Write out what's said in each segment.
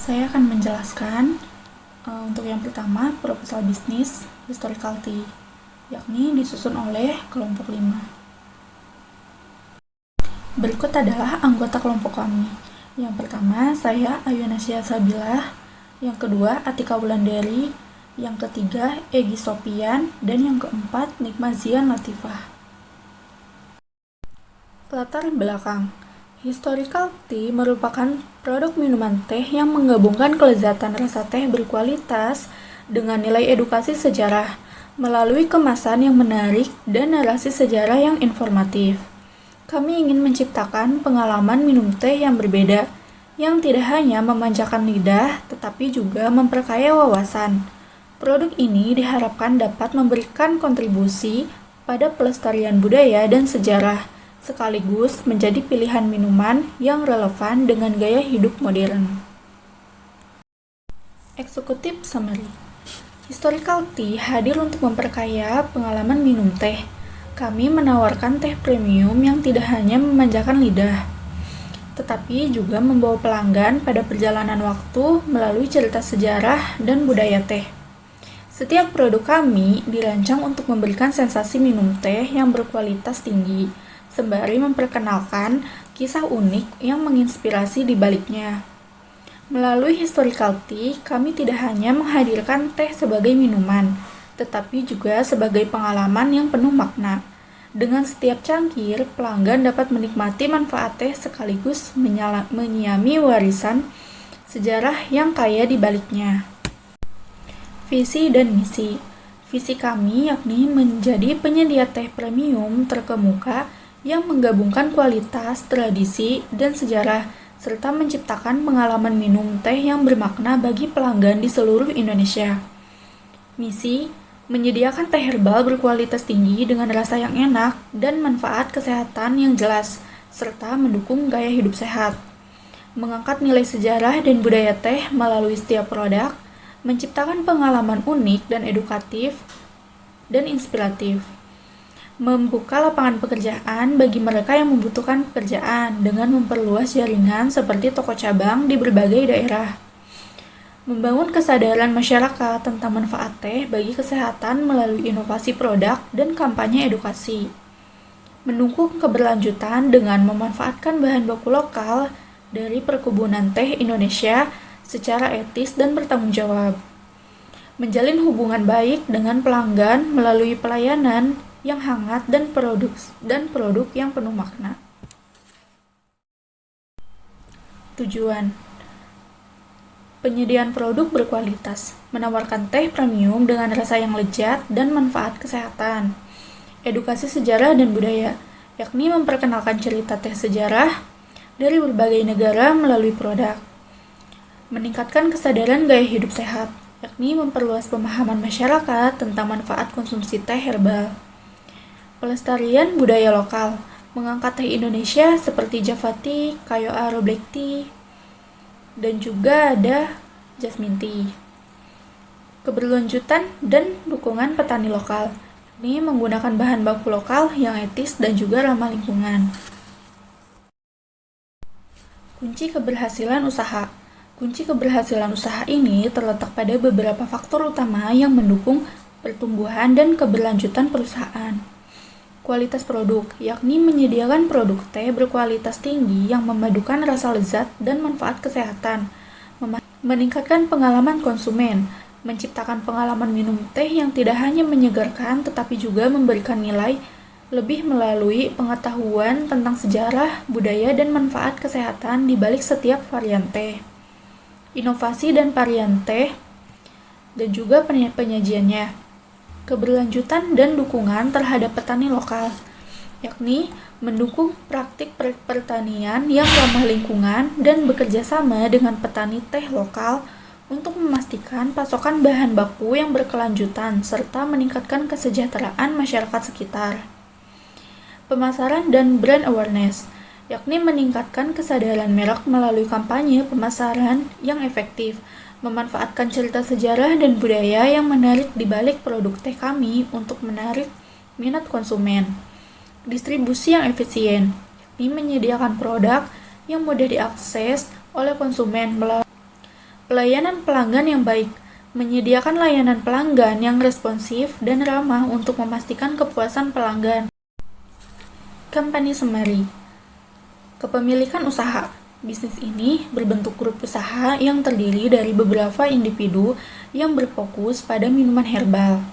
Saya akan menjelaskan untuk yang pertama proposal bisnis historical tea, yakni disusun oleh kelompok 5. Berikut adalah anggota kelompok kami. Yang pertama, saya Ayunasya Sabilah. Yang kedua, Atika Wulandari. Yang ketiga, Egy Sopian. Dan yang keempat, Nikmazian Latifah. Latar belakang. Historical tea merupakan produk minuman teh yang menggabungkan kelezatan rasa teh berkualitas dengan nilai edukasi sejarah melalui kemasan yang menarik dan narasi sejarah yang informatif. Kami ingin menciptakan pengalaman minum teh yang berbeda, yang tidak hanya memanjakan lidah, tetapi juga memperkaya wawasan. Produk ini diharapkan dapat memberikan kontribusi pada pelestarian budaya dan sejarah, sekaligus menjadi pilihan minuman yang relevan dengan gaya hidup modern. Executive Summary. Historical tea hadir untuk memperkaya pengalaman minum teh. Kami menawarkan teh premium yang tidak hanya memanjakan lidah, tetapi juga membawa pelanggan pada perjalanan waktu melalui cerita sejarah dan budaya teh. Setiap produk kami dirancang untuk memberikan sensasi minum teh yang berkualitas tinggi, sembari memperkenalkan kisah unik yang menginspirasi di baliknya. Melalui historical tea, kami tidak hanya menghadirkan teh sebagai minuman, tetapi juga sebagai pengalaman yang penuh makna. Dengan setiap cangkir, pelanggan dapat menikmati manfaat teh sekaligus menyiyami warisan sejarah yang kaya di baliknya. Visi dan misi. Visi kami yakni menjadi penyedia teh premium terkemuka yang menggabungkan kualitas, tradisi, dan sejarah, serta menciptakan pengalaman minum teh yang bermakna bagi pelanggan di seluruh Indonesia. Misi, menyediakan teh herbal berkualitas tinggi dengan rasa yang enak dan manfaat kesehatan yang jelas, serta mendukung gaya hidup sehat. Mengangkat nilai sejarah dan budaya teh melalui setiap produk, menciptakan pengalaman unik dan edukatif dan inspiratif. Membuka lapangan pekerjaan bagi mereka yang membutuhkan pekerjaan dengan memperluas jaringan seperti toko cabang di berbagai daerah. Membangun kesadaran masyarakat tentang manfaat teh bagi kesehatan melalui inovasi produk dan kampanye edukasi. Mendukung keberlanjutan dengan memanfaatkan bahan baku lokal dari perkebunan teh Indonesia secara etis dan bertanggung jawab. Menjalin hubungan baik dengan pelanggan melalui pelayanan yang hangat dan produk yang penuh makna. Tujuan: penyediaan produk berkualitas, menawarkan teh premium dengan rasa yang lezat dan manfaat kesehatan. Edukasi sejarah dan budaya, yakni memperkenalkan cerita teh sejarah dari berbagai negara melalui produk. Meningkatkan kesadaran gaya hidup sehat, yakni memperluas pemahaman masyarakat tentang manfaat konsumsi teh herbal. Pelestarian budaya lokal, mengangkat teh Indonesia seperti Java Tea, Kayo Aro Black Tea, dan juga ada Jasmine Tea. Keberlanjutan dan dukungan petani lokal, ini menggunakan bahan baku lokal yang etis dan juga ramah lingkungan. Kunci keberhasilan usaha. Kunci keberhasilan usaha ini terletak pada beberapa faktor utama yang mendukung pertumbuhan dan keberlanjutan perusahaan. Kualitas produk, yakni menyediakan produk teh berkualitas tinggi yang memadukan rasa lezat dan manfaat kesehatan. Meningkatkan pengalaman konsumen, menciptakan pengalaman minum teh yang tidak hanya menyegarkan tetapi juga memberikan nilai lebih melalui pengetahuan tentang sejarah, budaya, dan manfaat kesehatan di balik setiap varian teh. Inovasi dan varian teh, dan juga penyajiannya. Keberlanjutan dan dukungan terhadap petani lokal, yakni mendukung praktik pertanian yang ramah lingkungan dan bekerja sama dengan petani teh lokal untuk memastikan pasokan bahan baku yang berkelanjutan serta meningkatkan kesejahteraan masyarakat sekitar. Pemasaran dan brand awareness, yakni meningkatkan kesadaran merek melalui kampanye pemasaran yang efektif, memanfaatkan cerita sejarah dan budaya yang menarik di balik produk teh kami untuk menarik minat konsumen. Distribusi yang efisien, yakni menyediakan produk yang mudah diakses oleh konsumen Pelayanan pelanggan yang baik. Menyediakan layanan pelanggan yang responsif dan ramah untuk memastikan kepuasan pelanggan. Company summary. Kepemilikan usaha. Bisnis ini berbentuk grup usaha yang terdiri dari beberapa individu yang berfokus pada minuman herbal.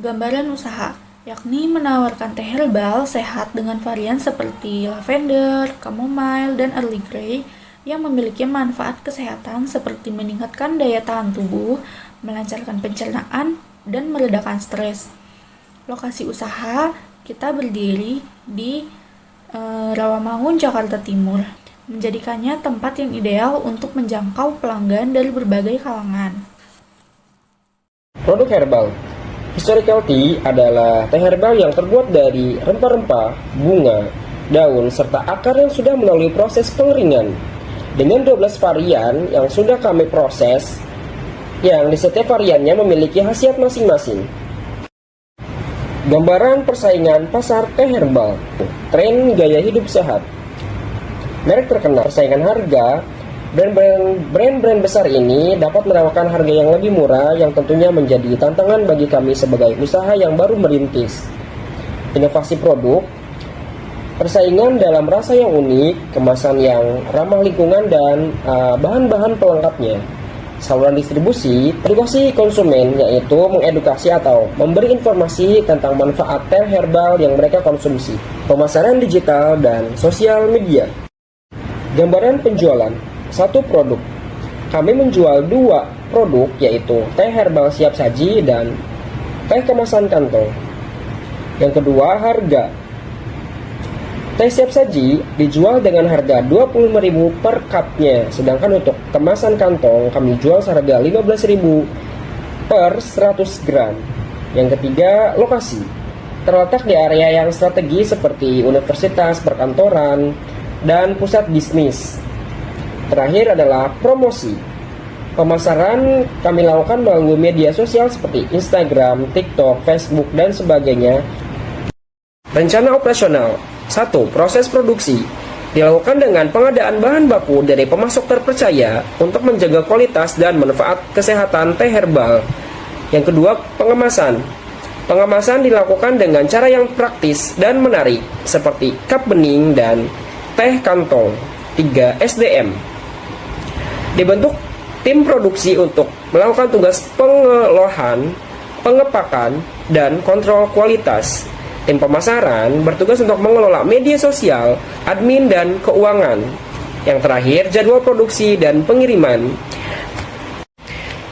Gambaran usaha, yakni menawarkan teh herbal sehat dengan varian seperti lavender, chamomile, dan early grey yang memiliki manfaat kesehatan seperti meningkatkan daya tahan tubuh, melancarkan pencernaan, dan meredakan stres. Lokasi usaha kita berdiri di Rawamangun, Jakarta Timur, menjadikannya tempat yang ideal untuk menjangkau pelanggan dari berbagai kalangan. Produk herbal. Historical tea adalah teh herbal yang terbuat dari rempah-rempah, bunga, daun, serta akar yang sudah melalui proses pengeringan. Dengan 12 varian yang sudah kami proses, yang di setiap variannya memiliki khasiat masing-masing. Gambaran persaingan pasar teh herbal. Tren gaya hidup sehat. Merek terkenal, persaingan harga. Brand-brand besar ini dapat menawarkan harga yang lebih murah yang tentunya menjadi tantangan bagi kami sebagai usaha yang baru merintis. Inovasi produk, persaingan dalam rasa yang unik, kemasan yang ramah lingkungan, dan bahan-bahan pelengkapnya. Saluran distribusi, edukasi konsumen, yaitu mengedukasi atau memberi informasi tentang manfaat teh herbal yang mereka konsumsi. Pemasaran digital dan sosial media. Gambaran penjualan, satu produk. Kami menjual 2 produk, yaitu teh herbal siap saji dan teh kemasan kantong. Yang kedua, harga. Teh siap saji dijual dengan harga Rp25.000 per cupnya, sedangkan untuk kemasan kantong kami jual seharga Rp15.000 per 100 gram. Yang ketiga, lokasi. Terletak di area yang strategis seperti universitas, perkantoran, dan pusat bisnis. Terakhir adalah promosi. Pemasaran kami lakukan melalui media sosial seperti Instagram, TikTok, Facebook, dan sebagainya. Rencana operasional. 1. Proses produksi dilakukan dengan pengadaan bahan baku dari pemasok terpercaya untuk menjaga kualitas dan manfaat kesehatan teh herbal. Yang kedua, pengemasan. Pengemasan dilakukan dengan cara yang praktis dan menarik, seperti cup bening dan teh kantong. 3. SDM. Dibentuk tim produksi untuk melakukan tugas pengolahan, pengepakan, dan kontrol kualitas. Tim pemasaran bertugas untuk mengelola media sosial, admin, dan keuangan. Yang terakhir, jadwal produksi dan pengiriman.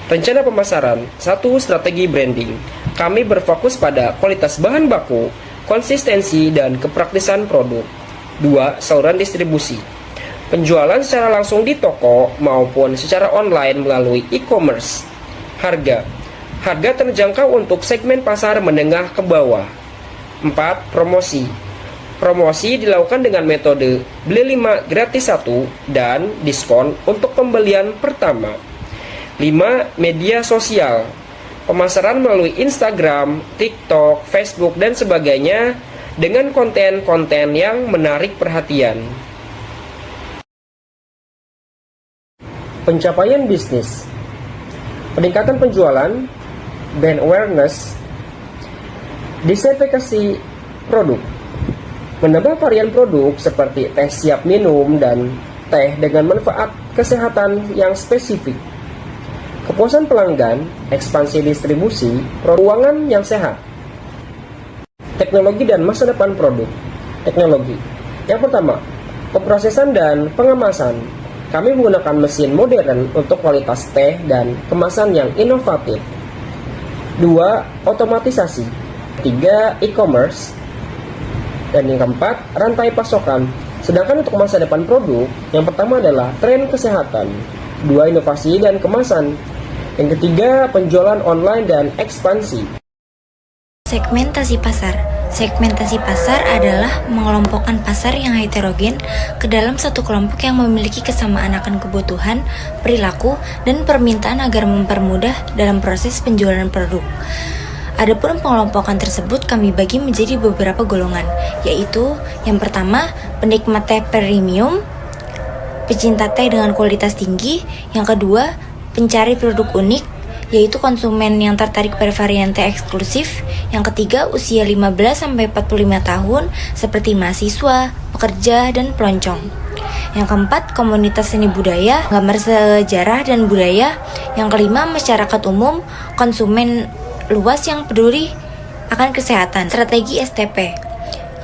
Rencana pemasaran. 1. Strategi branding. Kami berfokus pada kualitas bahan baku, konsistensi, dan kepraktisan produk. 2. Saluran distribusi. Penjualan secara langsung di toko maupun secara online melalui e-commerce. Harga. Harga terjangkau untuk segmen pasar menengah ke bawah. 4. Promosi. Promosi dilakukan dengan metode beli 5 gratis 1 dan diskon untuk pembelian pertama. 5. Media sosial. Pemasaran melalui Instagram, TikTok, Facebook, dan sebagainya dengan konten-konten yang menarik perhatian. Pencapaian bisnis. Peningkatan penjualan, brand awareness, diversifikasi produk, menambah varian produk seperti teh siap minum dan teh dengan manfaat kesehatan yang spesifik, kepuasan pelanggan, ekspansi distribusi, keuangan yang sehat, teknologi dan masa depan produk. Teknologi. Yang pertama, pemrosesan dan pengemasan. Kami menggunakan mesin modern untuk kualitas teh dan kemasan yang inovatif. 2. Otomatisasi. 3. E-commerce. Dan yang keempat, rantai pasokan. Sedangkan untuk masa depan produk, yang pertama adalah tren kesehatan. 2. Inovasi dan kemasan. Yang ketiga, penjualan online dan ekspansi. Segmentasi pasar. Segmentasi pasar adalah mengelompokkan pasar yang heterogen ke dalam satu kelompok yang memiliki kesamaan akan kebutuhan, perilaku, dan permintaan agar mempermudah dalam proses penjualan produk. Adapun pengelompokan tersebut kami bagi menjadi beberapa golongan, yaitu yang pertama, penikmat teh premium, pecinta teh dengan kualitas tinggi. Yang kedua, pencari produk unik, yaitu konsumen yang tertarik pada varian teh eksklusif. Yang ketiga, usia 15-45 tahun seperti mahasiswa, pekerja, dan pelancong. Yang keempat, komunitas seni budaya, gambar sejarah dan budaya. Yang kelima, masyarakat umum, konsumen luas yang peduli akan kesehatan. Strategi STP.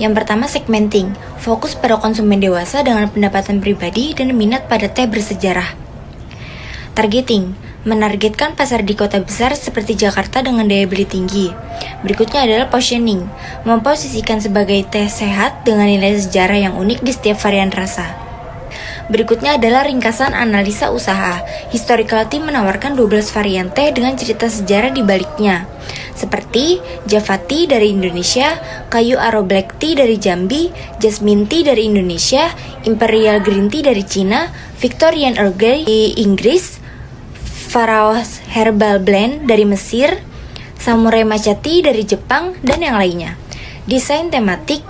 Yang pertama, segmenting, fokus pada konsumen dewasa dengan pendapatan pribadi dan minat pada teh bersejarah. Targeting, menargetkan pasar di kota besar seperti Jakarta dengan daya beli tinggi. Berikutnya adalah positioning, memposisikan sebagai teh sehat dengan nilai sejarah yang unik di setiap varian rasa. Berikutnya adalah ringkasan analisa usaha. Historical Tea menawarkan 12 varian teh dengan cerita sejarah di baliknya, seperti Java Tea dari Indonesia, Kayu Aro Black Tea dari Jambi, Jasmine Tea dari Indonesia, Imperial Green Tea dari Cina, Victorian Earl Grey di Inggris, Pharaoh's Herbal Blend dari Mesir, Samurai Matcha Tea dari Jepang, dan yang lainnya. Desain tematik,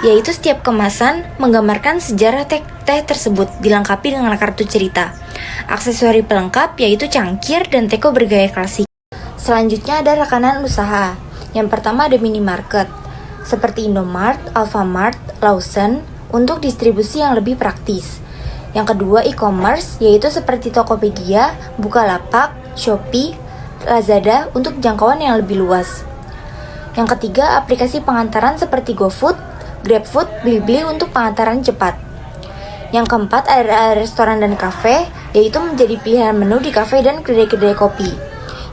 yaitu setiap kemasan menggambarkan sejarah teh tersebut dilengkapi dengan kartu cerita. Aksesori pelengkap yaitu cangkir dan teko bergaya klasik. Selanjutnya ada rekanan usaha. Yang pertama ada minimarket, seperti Indomart, Alfamart, Lawson untuk distribusi yang lebih praktis. Yang kedua e-commerce, yaitu seperti Tokopedia, Bukalapak, Shopee, Lazada untuk jangkauan yang lebih luas. Yang ketiga, aplikasi pengantaran seperti GoFood, GrabFood, Blibli untuk pengantaran cepat. Yang keempat ada restoran dan kafe, yaitu menjadi pilihan menu di kafe dan kedai-kedai kopi.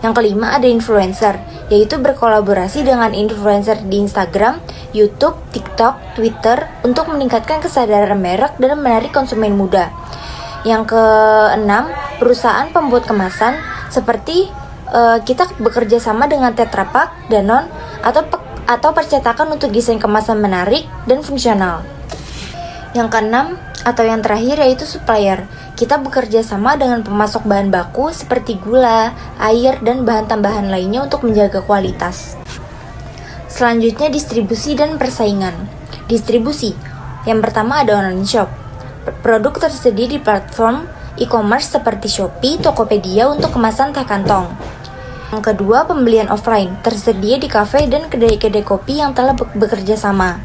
Yang kelima ada influencer, yaitu berkolaborasi dengan influencer di Instagram, YouTube, TikTok, Twitter untuk meningkatkan kesadaran merek dan menarik konsumen muda. Yang keenam, perusahaan pembuat kemasan seperti kita bekerja sama dengan Tetra Pak, Danone, atau percetakan untuk desain kemasan menarik dan fungsional. Yang keenam atau yang terakhir yaitu supplier. Kita bekerja sama dengan pemasok bahan baku seperti gula, air, dan bahan tambahan lainnya untuk menjaga kualitas. Selanjutnya distribusi dan persaingan. Distribusi. Yang pertama ada online shop. Produk tersedia di platform e-commerce seperti Shopee, Tokopedia untuk kemasan teh kantong. Yang kedua, pembelian offline, tersedia di kafe dan kedai-kedai kopi yang telah bekerja sama.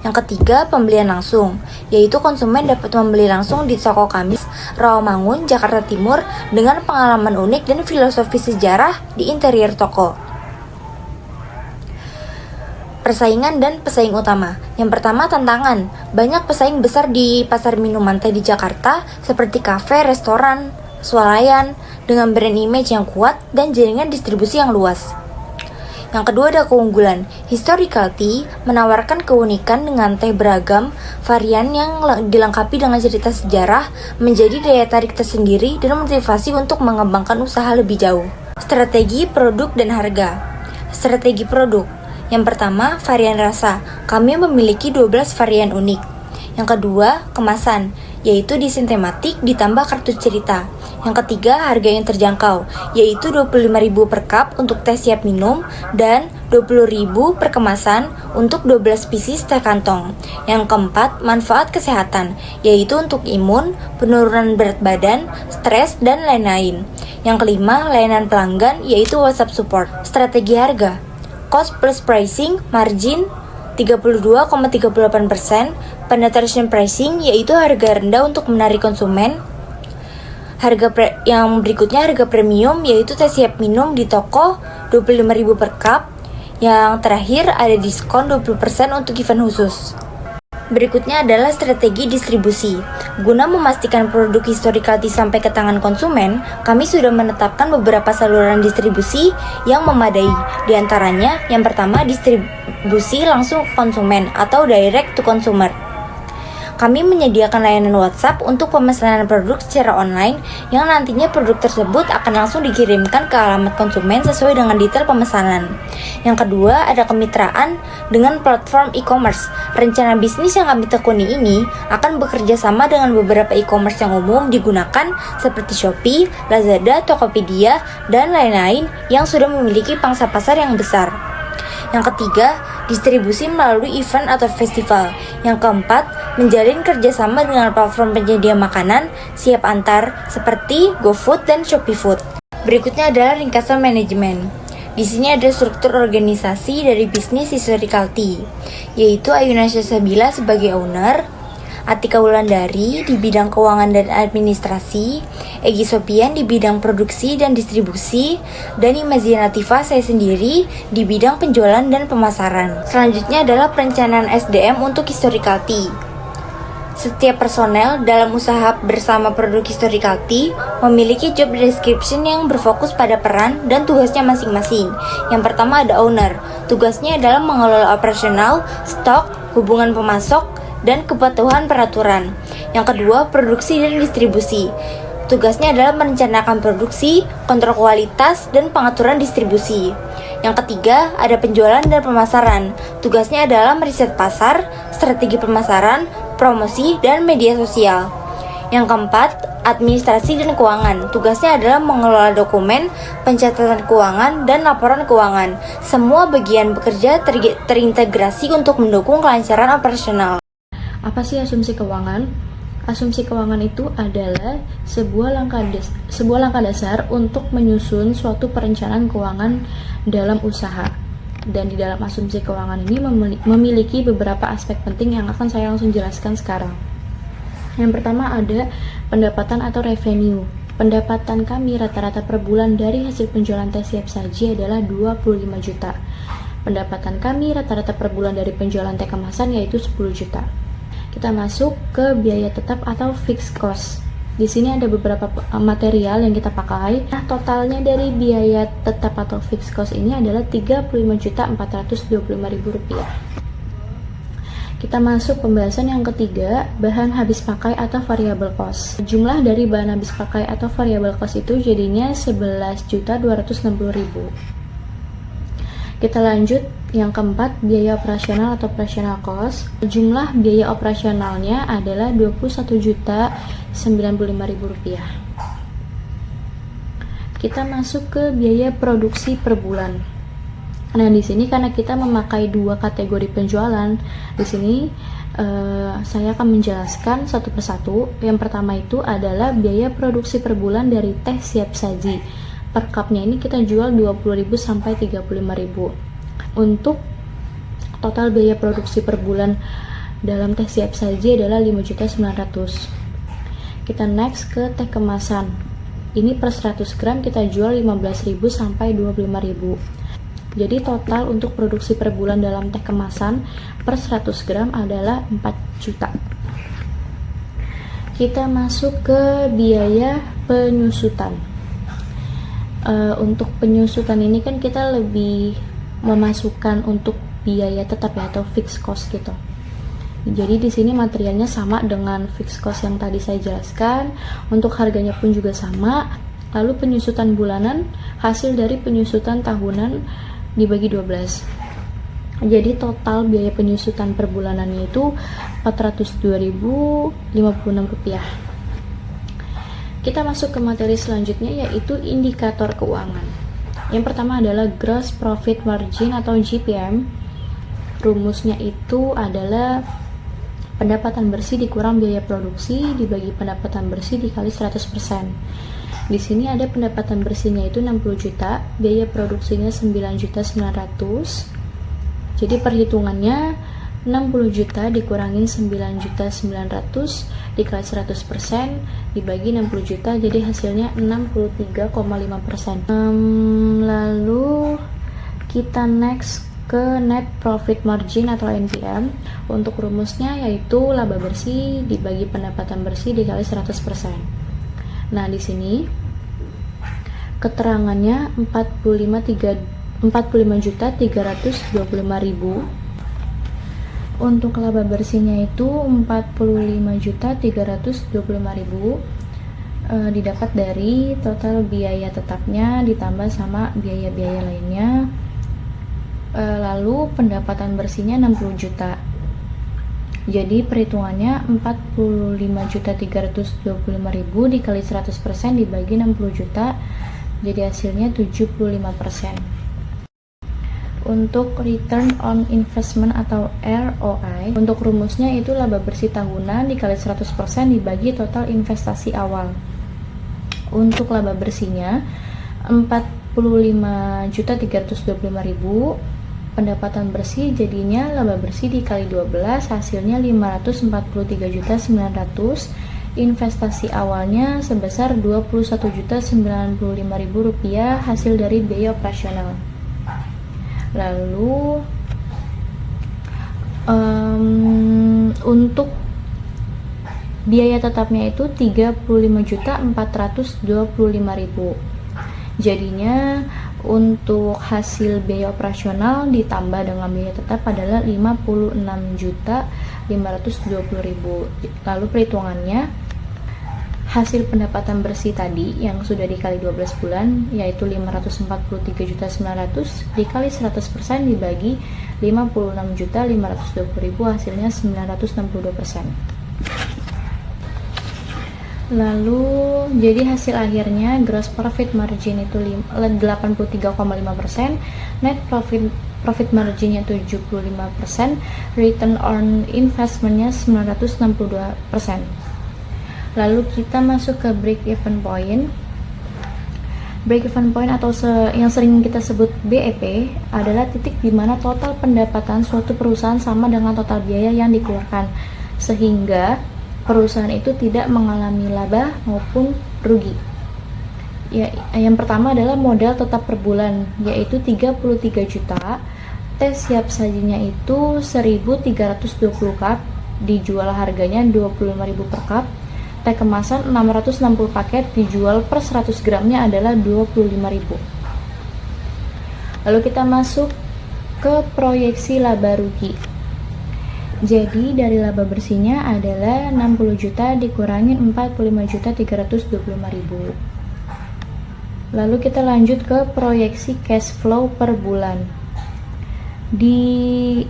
Yang ketiga, pembelian langsung, yaitu konsumen dapat membeli langsung di toko kami, Rawamangun, Jakarta Timur, dengan pengalaman unik dan filosofi sejarah di interior toko. Persaingan dan pesaing utama. Yang pertama, tantangan. Banyak pesaing besar di pasar minuman teh di Jakarta, seperti kafe, restoran, swalayan, dengan brand image yang kuat dan jaringan distribusi yang luas. Yang kedua ada keunggulan. Historical Tea menawarkan keunikan dengan teh beragam varian yang dilengkapi dengan cerita sejarah, menjadi daya tarik tersendiri dan motivasi untuk mengembangkan usaha lebih jauh. Strategi produk dan harga. Strategi produk. Yang pertama, varian rasa. Kami memiliki 12 varian unik. Yang kedua, kemasan, yaitu desain tematik ditambah kartu cerita. Yang ketiga, harga yang terjangkau, yaitu 25.000 per cup untuk teh siap minum dan 20.000 per kemasan untuk 12 pieces teh kantong. Yang keempat, manfaat kesehatan, yaitu untuk imun, penurunan berat badan, stres, dan lain-lain. Yang kelima, layanan pelanggan, yaitu WhatsApp support. Strategi harga, cost plus pricing, margin 32,38%, penetration pricing, yaitu harga rendah untuk menarik konsumen. Yang berikutnya harga premium, yaitu teh siap minum di toko 25.000 per cup. Yang terakhir ada diskon 20% untuk event khusus. Berikutnya adalah strategi distribusi. Guna memastikan produk Historical Tea sampai ke tangan konsumen, kami sudah menetapkan beberapa saluran distribusi yang memadai. Di antaranya, yang pertama distribusi langsung ke konsumen atau direct to consumer. Kami menyediakan layanan WhatsApp untuk pemesanan produk secara online yang nantinya produk tersebut akan langsung dikirimkan ke alamat konsumen sesuai dengan detail pemesanan. Yang kedua, ada kemitraan dengan platform e-commerce. Rencana bisnis yang kami tekuni ini akan bekerja sama dengan beberapa e-commerce yang umum digunakan seperti Shopee, Lazada, Tokopedia, dan lain-lain yang sudah memiliki pangsa pasar yang besar. Yang ketiga, distribusi melalui event atau festival. Yang keempat, menjalin kerjasama dengan platform penyedia makanan siap antar seperti GoFood dan ShopeeFood. Berikutnya adalah ringkasan manajemen. Di sini ada struktur organisasi dari bisnis Historical Tea, yaitu Ayuna Syasabila sebagai owner, Atika Wulandari di bidang keuangan dan administrasi, Egy Sopian di bidang produksi dan distribusi, dan Imazia Latifah saya sendiri di bidang penjualan dan pemasaran. Selanjutnya adalah perencanaan SDM untuk Historical Tea. Setiap personel dalam usaha bersama produk Historical Tea memiliki job description yang berfokus pada peran dan tugasnya masing-masing. Yang pertama ada owner. Tugasnya adalah mengelola operasional, stok, hubungan pemasok, dan kepatuhan peraturan. Yang kedua, produksi dan distribusi. Tugasnya adalah merencanakan produksi, kontrol kualitas, dan pengaturan distribusi. Yang ketiga, ada penjualan dan pemasaran. Tugasnya adalah meriset pasar, strategi pemasaran, promosi, dan media sosial. Yang keempat, administrasi dan keuangan. Tugasnya adalah mengelola dokumen, pencatatan keuangan, dan laporan keuangan. Semua bagian bekerja terintegrasi untuk mendukung kelancaran operasional. Apa sih asumsi keuangan? Asumsi keuangan itu adalah sebuah langkah dasar untuk menyusun suatu perencanaan keuangan dalam usaha. Dan di dalam asumsi keuangan ini memiliki beberapa aspek penting yang akan saya langsung jelaskan sekarang. Yang pertama ada pendapatan atau revenue. Pendapatan kami rata-rata per bulan dari hasil penjualan teh siap saji adalah 25 juta. Pendapatan kami rata-rata per bulan dari penjualan teh kemasan yaitu 10 juta. Kita masuk ke biaya tetap atau fixed cost. Di sini ada beberapa material yang kita pakai. Nah, totalnya dari biaya tetap atau fixed cost ini adalah Rp35.425.000. Kita masuk pembahasan yang ketiga, bahan habis pakai atau variable cost. Jumlah dari bahan habis pakai atau variable cost itu jadinya Rp11.260.000. Kita lanjut yang keempat, biaya operasional atau operational cost. Jumlah biaya operasionalnya adalah Rp21.095.000. Kita masuk ke biaya produksi per bulan. Nah, di sini karena kita memakai dua kategori penjualan, di sini saya akan menjelaskan satu persatu. Yang pertama itu adalah biaya produksi per bulan dari teh siap saji. Per cupnya ini kita jual 20.000 sampai 35.000. Untuk total biaya produksi per bulan dalam teh siap saji adalah 5.900.000. Kita next ke teh kemasan. Ini per 100 gram kita jual 15.000 sampai 25.000. Jadi total untuk produksi per bulan dalam teh kemasan per 100 gram adalah 4 juta. Kita masuk ke biaya penyusutan. Untuk penyusutan ini kan kita lebih memasukkan untuk biaya tetap ya atau fixed cost gitu. Jadi di sini materialnya sama dengan fixed cost yang tadi saya jelaskan. Untuk harganya pun juga sama. Lalu penyusutan bulanan hasil dari penyusutan tahunan dibagi 12. Jadi total biaya penyusutan per bulanannya itu Rp402.056. Kita masuk ke materi selanjutnya yaitu indikator keuangan. Yang pertama adalah gross profit margin atau GPM. Rumusnya itu adalah pendapatan bersih dikurang biaya produksi dibagi pendapatan bersih dikali 100%. Di sini ada pendapatan bersihnya itu 60 juta, biaya produksinya 9.900.000. Jadi perhitungannya 60 juta dikurangin 9.900.000 dikali 100% dibagi 60 juta, jadi hasilnya 63,5%. Lalu kita next ke net profit margin atau NPM. Untuk rumusnya yaitu laba bersih dibagi pendapatan bersih dikali 100%. Nah, di sini keterangannya 45.325.000. Untuk laba bersihnya itu 45.325.000 didapat dari total biaya tetapnya ditambah sama biaya-biaya lainnya. Lalu pendapatan bersihnya 60 juta. Jadi perhitungannya 45.325.000 dikali 100% dibagi 60 juta. Jadi hasilnya 75%. untuk return on investment atau ROI. Untuk rumusnya itu laba bersih tahunan dikali 100% dibagi total investasi awal. Untuk laba bersihnya 45.325.000, pendapatan bersih jadinya laba bersih dikali 12 hasilnya 543.900.000, investasi awalnya sebesar Rp21.095.000 hasil dari biaya operasional. Lalu untuk biaya tetapnya itu 35.425.000. Jadinya untuk hasil biaya operasional ditambah dengan biaya tetap adalah 56.520.000. Lalu perhitungannya hasil pendapatan bersih tadi yang sudah dikali 12 bulan yaitu 543.900.000 dikali 100% dibagi 56.520.000 hasilnya 962%. Lalu jadi hasil akhirnya gross profit margin itu 83,5%, net profit marginnya 75%, return on investmentnya 962%. Lalu kita masuk ke break even point. Break even point atau yang sering kita sebut BEP adalah titik di mana total pendapatan suatu perusahaan sama dengan total biaya yang dikeluarkan, sehingga perusahaan itu tidak mengalami laba maupun rugi. Ya, yang pertama adalah modal tetap per bulan, yaitu 33 juta. Teh siap sajinya itu 1.320 cup, dijual harganya 25.000 per cup. Teh kemasan 660 paket, dijual per 100 gramnya adalah 25.000. Lalu kita masuk ke proyeksi laba rugi. Jadi dari laba bersihnya adalah 60 juta dikurangin 45.325.000. Lalu kita lanjut ke proyeksi cash flow per bulan. Di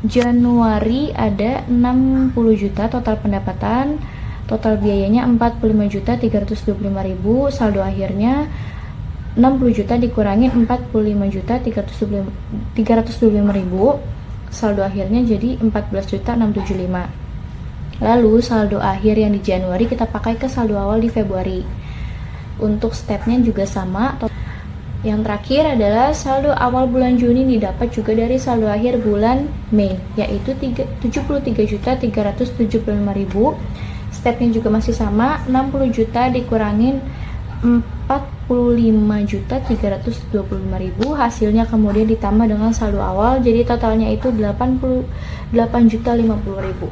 Januari ada 60 juta total pendapatan, total biayanya 45.325.000, saldo akhirnya 60 juta dikurangin 45.325.000, saldo akhirnya jadi 14.675. Lalu saldo akhir yang di Januari kita pakai ke saldo awal di Februari. Untuk stepnya juga sama. Yang terakhir adalah saldo awal bulan Juni didapat juga dari saldo akhir bulan Mei, yaitu 73.375.000. Stepnya juga masih sama, 60 juta dikurangin 45.325.000, hasilnya kemudian ditambah dengan saldo awal, jadi totalnya itu 88.050.000.